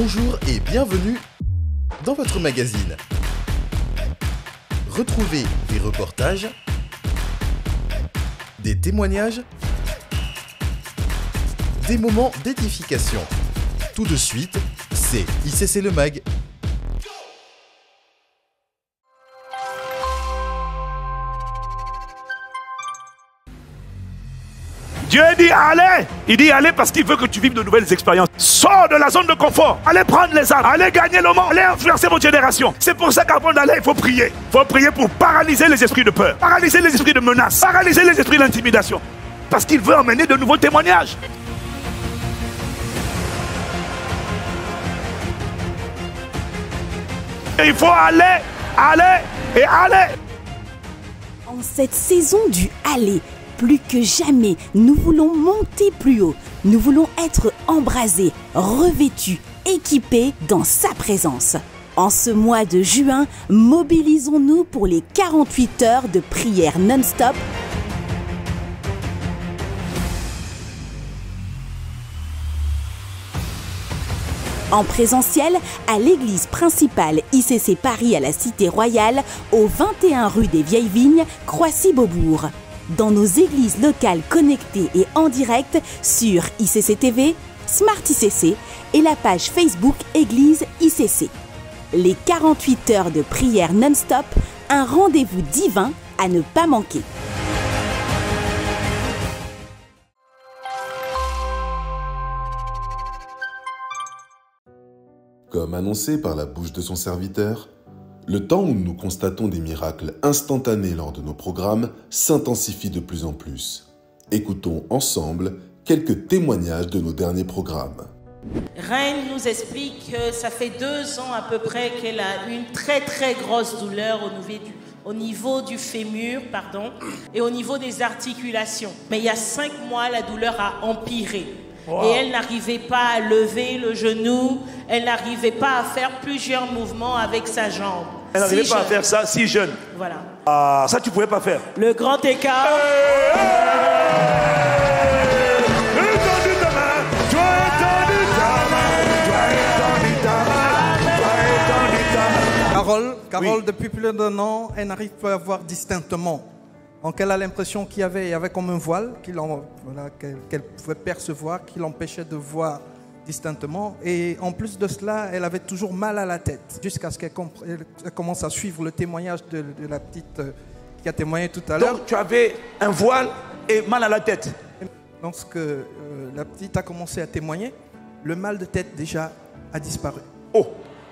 Bonjour et bienvenue dans votre magazine. Retrouvez des reportages, des témoignages, des moments d'édification. Tout de suite, c'est ICC Le Mag. Dieu dit allez. Il dit allez parce qu'il veut que tu vives de nouvelles expériences. Sors de la zone de confort. Allez prendre les armes. Allez gagner le monde. Allez influencer votre génération. C'est pour ça qu'avant d'aller, il faut prier. Il faut prier pour paralyser les esprits de peur. Paralyser les esprits de menace. Paralyser les esprits d'intimidation. Parce qu'il veut emmener de nouveaux témoignages. Et il faut aller, aller et aller. En cette saison du aller, plus que jamais, nous voulons monter plus haut. Nous voulons être embrasés, revêtus, équipés dans sa présence. En ce mois de juin, mobilisons-nous pour les 48 heures de prière non-stop. En présentiel, à l'église principale ICC Paris à la Cité Royale, au 21 rue des Vieilles Vignes, Croissy-Beaubourg. Dans nos églises locales connectées et en direct sur ICC TV, Smart ICC et la page Facebook Église ICC. Les 48 heures de prière non-stop, un rendez-vous divin à ne pas manquer. Comme annoncé par la bouche de son serviteur, le temps où nous constatons des miracles instantanés lors de nos programmes s'intensifie de plus en plus. Écoutons ensemble quelques témoignages de nos derniers programmes. Reine nous explique que ça fait 2 ans à peu près qu'elle a une très grosse douleur au niveau du fémur, et au niveau des articulations. Mais il y a 5 mois, la douleur a empiré. Wow. Et elle n'arrivait pas à lever le genou, elle n'arrivait pas à faire plusieurs mouvements avec sa jambe. Elle n'arrivait pas à faire ça si jeune. Voilà. Ah, ça tu pouvais pas faire. Le grand écart. Carole, oui. Depuis plus d'un an, elle n'arrive pas à voir distinctement. Donc elle a l'impression qu'il y avait comme un voile qu'elle pouvait percevoir, qui l'empêchait de voir distinctement. Et en plus de cela, elle avait toujours mal à la tête. Jusqu'à ce qu'elle commence à suivre le témoignage de la petite qui a témoigné tout à l'heure. Donc tu avais un voile et mal à la tête. Lorsque la petite a commencé à témoigner, le mal de tête déjà a disparu. Oh.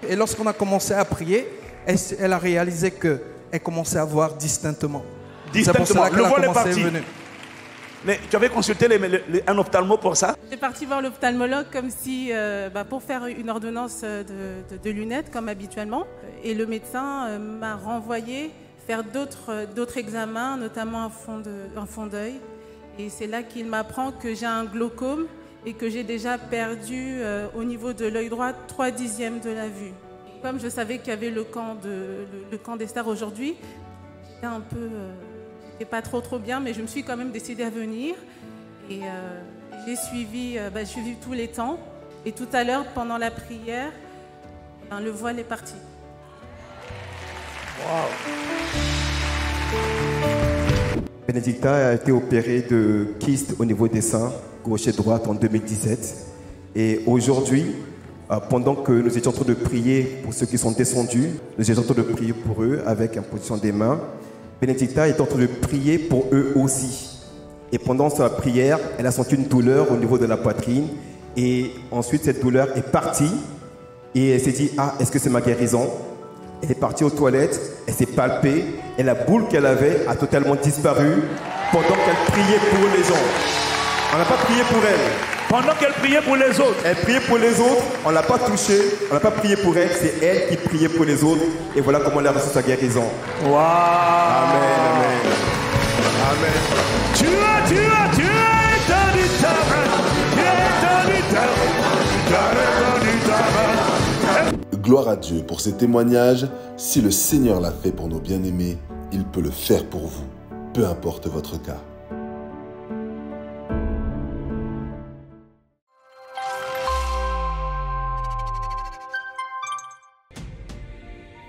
Et lorsqu'on a commencé à prier, elle a réalisé qu'elle commençait à voir distinctement. Distinctement, le voile est parti. Venue. Mais tu avais consulté un ophtalmo pour ça? J'ai parti voir l'ophtalmologue comme si, pour faire une ordonnance de lunettes comme habituellement. Et le médecin m'a renvoyé faire d'autres examens, notamment un fond d'œil. Et c'est là qu'il m'apprend que j'ai un glaucome et que j'ai déjà perdu au niveau de l'œil droit 3/10 de la vue. Comme je savais qu'il y avait le camp des stars aujourd'hui, j'étais un peu... C'était pas trop bien, mais je me suis quand même décidée à venir. Et j'ai suivi tous les temps. Et tout à l'heure, pendant la prière, le voile est parti. Wow. Benedicta a été opérée de kyste au niveau des seins, gauche et droite, en 2017. Et aujourd'hui, pendant que nous étions en train de prier pour ceux qui sont descendus, nous étions en train de prier pour eux avec imposition des mains. Benedicta est en train de prier pour eux aussi. Et pendant sa prière, elle a senti une douleur au niveau de la poitrine. Et ensuite, cette douleur est partie. Et elle s'est dit, est-ce que c'est ma guérison? Elle est partie aux toilettes, elle s'est palpée. Et la boule qu'elle avait a totalement disparu pendant qu'elle priait pour les gens. On n'a pas prié pour elle. Pendant qu'elle priait pour les autres. Elle priait pour les autres, on ne l'a pas touchée, on n'a pas prié pour elle, c'est elle qui priait pour les autres. Et voilà comment elle a reçu sa guérison. Wow. Amen, amen. Amen. Tu es dans du Gloire à Dieu pour ces témoignages. Si le Seigneur l'a fait pour nos bien-aimés, il peut le faire pour vous, peu importe votre cas.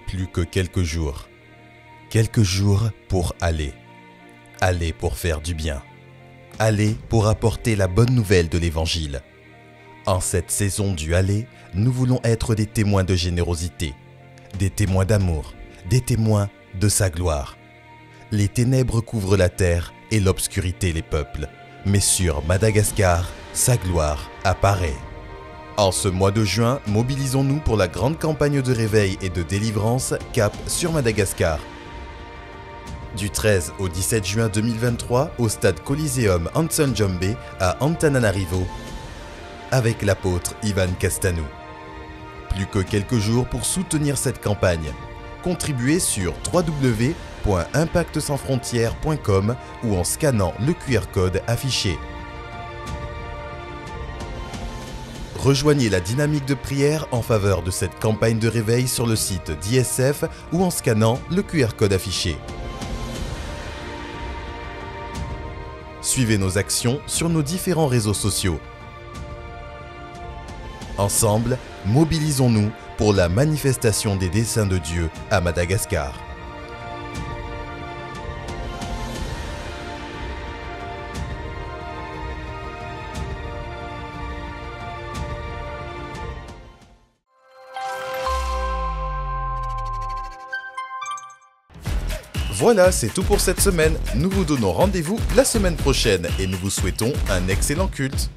Plus que quelques jours. Quelques jours pour aller. Aller pour faire du bien. Aller pour apporter la bonne nouvelle de l'Évangile. En cette saison du aller, nous voulons être des témoins de générosité, des témoins d'amour, des témoins de sa gloire. Les ténèbres couvrent la terre et l'obscurité les peuples, mais sur Madagascar, sa gloire apparaît. En ce mois de juin, mobilisons-nous pour la grande campagne de réveil et de délivrance Cap sur Madagascar. Du 13 au 17 juin 2023 au stade Coliseum Anson Djombe à Antananarivo avec l'apôtre Ivan Castanou. Plus que quelques jours pour soutenir cette campagne. Contribuez sur www.impactsansfrontières.com ou en scannant le QR code affiché. Rejoignez la dynamique de prière en faveur de cette campagne de réveil sur le site d'ISF ou en scannant le QR code affiché. Suivez nos actions sur nos différents réseaux sociaux. Ensemble, mobilisons-nous pour la manifestation des desseins de Dieu à Madagascar. Voilà, c'est tout pour cette semaine. Nous vous donnons rendez-vous la semaine prochaine et nous vous souhaitons un excellent culte.